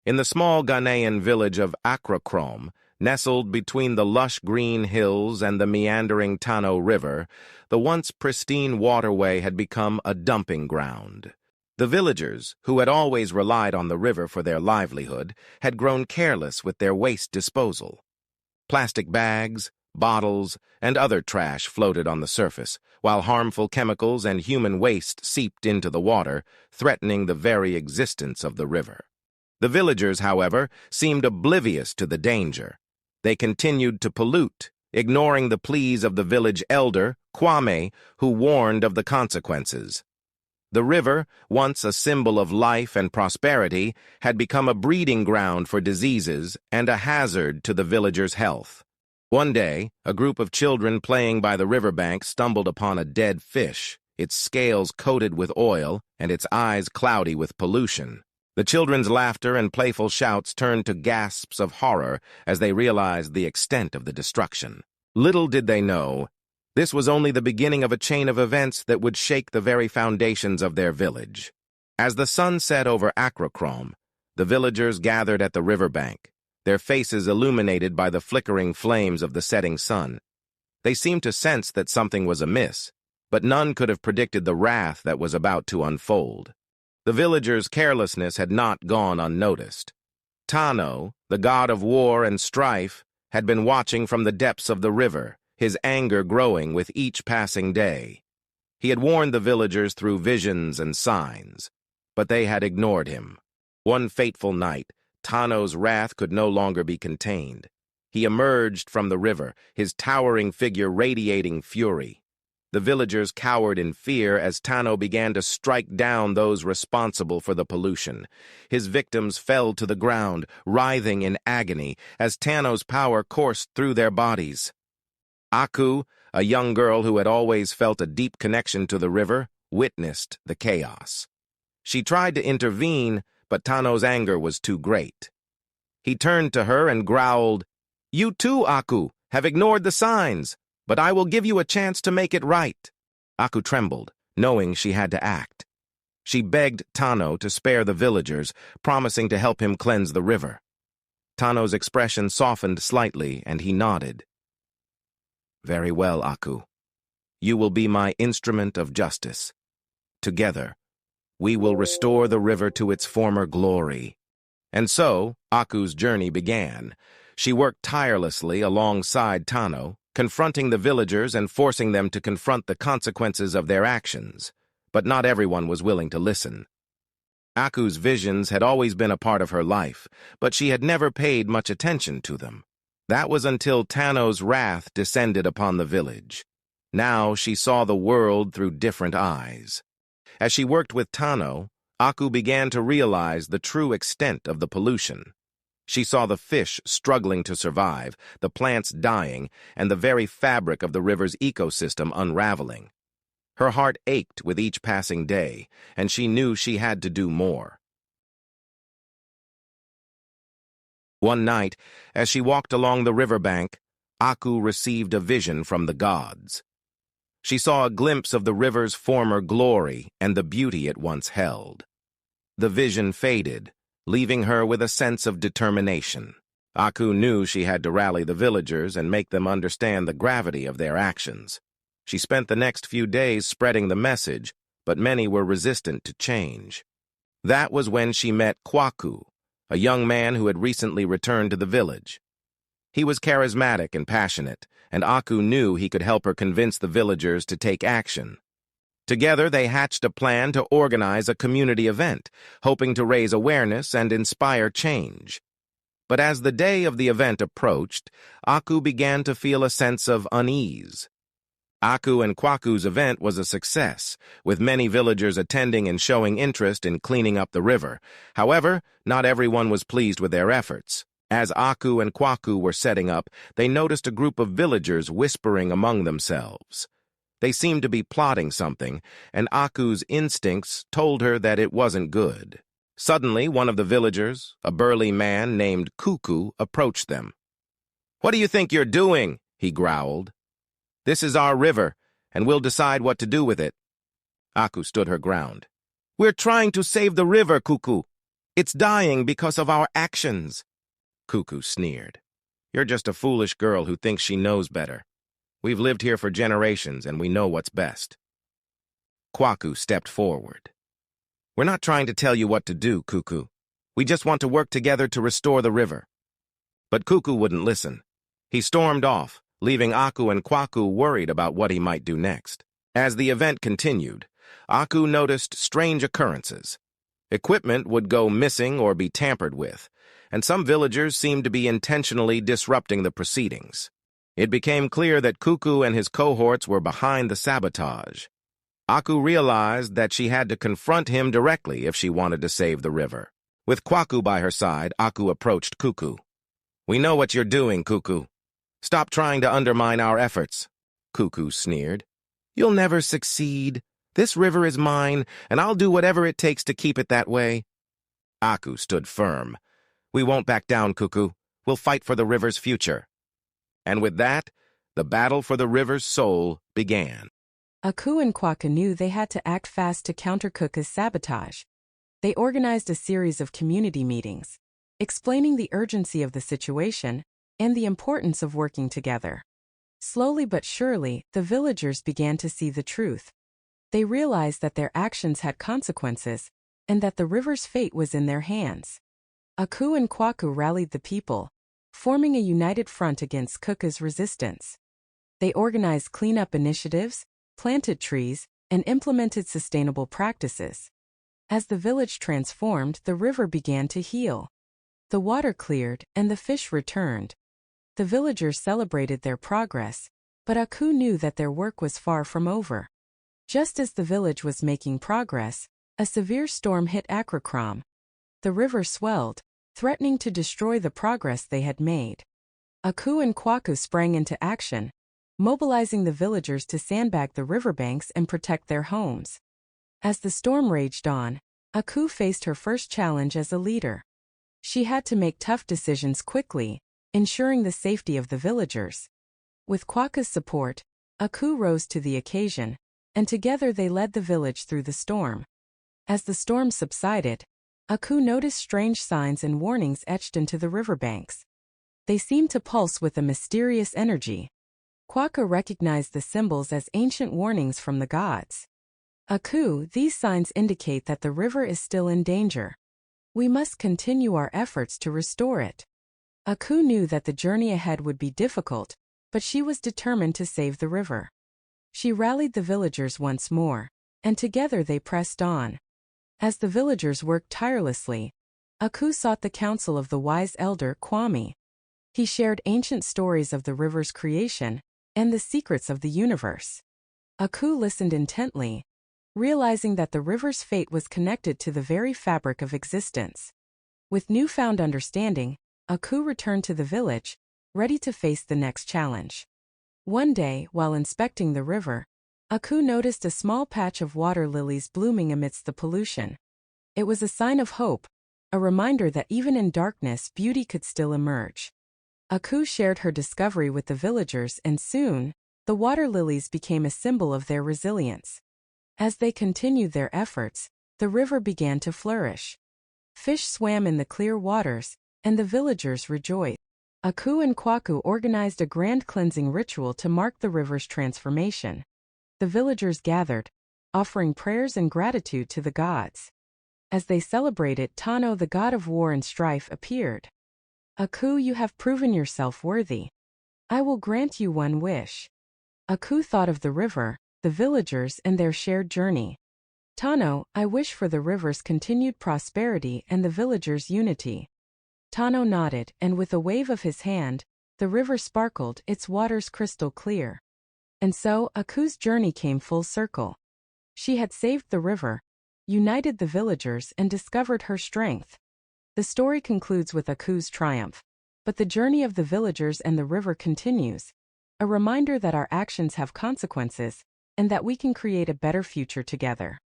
In the small Ghanaian village of Akrokrom, nestled between the lush green hills and the meandering Tano River, the once pristine waterway had become a dumping ground. The villagers, who had always relied on the river for their livelihood, had grown careless with their waste disposal. Plastic bags, bottles, and other trash floated on the surface, while harmful chemicals and human waste seeped into the water, threatening the very existence of the river. The villagers, however, seemed oblivious to the danger. They continued to pollute, ignoring the pleas of the village elder, Kwame, who warned of the consequences. The river, once a symbol of life and prosperity, had become a breeding ground for diseases and a hazard to the villagers' health. One day, a group of children playing by the riverbank stumbled upon a dead fish, its scales coated with oil and its eyes cloudy with pollution. The children's laughter and playful shouts turned to gasps of horror as they realized the extent of the destruction. Little did they know, this was only the beginning of a chain of events that would shake the very foundations of their village. As the sun set over Akrokrom, the villagers gathered at the riverbank, their faces illuminated by the flickering flames of the setting sun. They seemed to sense that something was amiss, but none could have predicted the wrath that was about to unfold. The villagers' carelessness had not gone unnoticed. Tano, the god of war and strife, had been watching from the depths of the river, his anger growing with each passing day. He had warned the villagers through visions and signs, but they had ignored him. One fateful night, Tano's wrath could no longer be contained. He emerged from the river, his towering figure radiating fury. The villagers cowered in fear as Tano began to strike down those responsible for the pollution. His victims fell to the ground, writhing in agony, as Tano's power coursed through their bodies. Aku, a young girl who had always felt a deep connection to the river, witnessed the chaos. She tried to intervene, but Tano's anger was too great. He turned to her and growled, "You too, Aku, have ignored the signs, but I will give you a chance to make it right." Aku trembled, knowing she had to act. She begged Tano to spare the villagers, promising to help him cleanse the river. Tano's expression softened slightly, and he nodded. "Very well, Aku. You will be my instrument of justice. Together, we will restore the river to its former glory." And so, Aku's journey began. She worked tirelessly alongside Tano, confronting the villagers and forcing them to confront the consequences of their actions. But not everyone was willing to listen. Aku's visions had always been a part of her life, but she had never paid much attention to them. That was until Tano's wrath descended upon the village. Now she saw the world through different eyes. As she worked with Tano, Aku began to realize the true extent of the pollution. She saw the fish struggling to survive, the plants dying, and the very fabric of the river's ecosystem unraveling. Her heart ached with each passing day, and she knew she had to do more. One night, as she walked along the riverbank, Aku received a vision from the gods. She saw a glimpse of the river's former glory and the beauty it once held. The vision faded, leaving her with a sense of determination. Aku knew she had to rally the villagers and make them understand the gravity of their actions. She spent the next few days spreading the message, but many were resistant to change. That was when she met Kwaku, a young man who had recently returned to the village. He was charismatic and passionate, and Aku knew he could help her convince the villagers to take action. Together, they hatched a plan to organize a community event, hoping to raise awareness and inspire change. But as the day of the event approached, Aku began to feel a sense of unease. Aku and Kwaku's event was a success, with many villagers attending and showing interest in cleaning up the river. However, not everyone was pleased with their efforts. As Aku and Kwaku were setting up, they noticed a group of villagers whispering among themselves. They seemed to be plotting something, and Aku's instincts told her that it wasn't good. Suddenly, one of the villagers, a burly man named Kwaku, approached them. "What do you think you're doing?" he growled. "This is our river, and we'll decide what to do with it." Aku stood her ground. "We're trying to save the river, Kwaku. It's dying because of our actions, Kwaku sneered. You're just a foolish girl who thinks she knows better. We've lived here for generations and we know what's best. Kwaku stepped forward. We're not trying to tell you what to do, Kwaku. We just want to work together to restore the river. But Kwaku wouldn't listen. He stormed off, leaving Aku and Kwaku worried about what he might do next. As the event continued, Aku noticed strange occurrences. Equipment would go missing or be tampered with, and some villagers seemed to be intentionally disrupting the proceedings. It became clear that Kwaku and his cohorts were behind the sabotage. Aku realized that she had to confront him directly if she wanted to save the river. With Kwaku by her side, Aku approached Kwaku. We know what you're doing, Kwaku. Stop trying to undermine our efforts, Kwaku sneered. You'll never succeed. This river is mine, and I'll do whatever it takes to keep it that way. Aku stood firm. We won't back down, Kwaku. We'll fight for the river's future. And with that, the battle for the river's soul began. Aku and Kwaku knew they had to act fast to counter Kwaku's sabotage. They organized a series of community meetings, explaining the urgency of the situation and the importance of working together. Slowly but surely, the villagers began to see the truth. They realized that their actions had consequences, and that the river's fate was in their hands. Aku and Kwaku rallied the people, forming a united front against Kwaku's resistance. They organized cleanup initiatives, planted trees, and implemented sustainable practices. As the village transformed, the river began to heal. The water cleared, and the fish returned. The villagers celebrated their progress, but Aku knew that their work was far from over. Just as the village was making progress, a severe storm hit Akrokrom. The river swelled, threatening to destroy the progress they had made. Aku and Kwaku sprang into action, mobilizing the villagers to sandbag the riverbanks and protect their homes. As the storm raged on, Aku faced her first challenge as a leader. She had to make tough decisions quickly, ensuring the safety of the villagers. With Kwaku's support, Aku rose to the occasion, and together they led the village through the storm. As the storm subsided, Aku noticed strange signs and warnings etched into the riverbanks. They seemed to pulse with a mysterious energy. Kwaku recognized the symbols as ancient warnings from the gods. Aku, these signs indicate that the river is still in danger. We must continue our efforts to restore it. Aku knew that the journey ahead would be difficult, but she was determined to save the river. She rallied the villagers once more, and together they pressed on. As the villagers worked tirelessly, Aku sought the counsel of the wise elder Kwame. He shared ancient stories of the river's creation and the secrets of the universe. Aku listened intently, realizing that the river's fate was connected to the very fabric of existence. With newfound understanding, Aku returned to the village, ready to face the next challenge. One day, while inspecting the river, Aku noticed a small patch of water lilies blooming amidst the pollution. It was a sign of hope, a reminder that even in darkness beauty could still emerge. Aku shared her discovery with the villagers, and soon, the water lilies became a symbol of their resilience. As they continued their efforts, the river began to flourish. Fish swam in the clear waters, and the villagers rejoiced. Aku and Kwaku organized a grand cleansing ritual to mark the river's transformation. The villagers gathered, offering prayers and gratitude to the gods. As they celebrated, Tano, the god of war and strife, appeared. Aku, you have proven yourself worthy. I will grant you one wish. Aku thought of the river, the villagers, and their shared journey. Tano, I wish for the river's continued prosperity and the villagers' unity. Tano nodded, and with a wave of his hand, the river sparkled, its waters crystal clear. And so, Aku's journey came full circle. She had saved the river, united the villagers, and discovered her strength. The story concludes with Aku's triumph, but the journey of the villagers and the river continues, a reminder that our actions have consequences, and that we can create a better future together.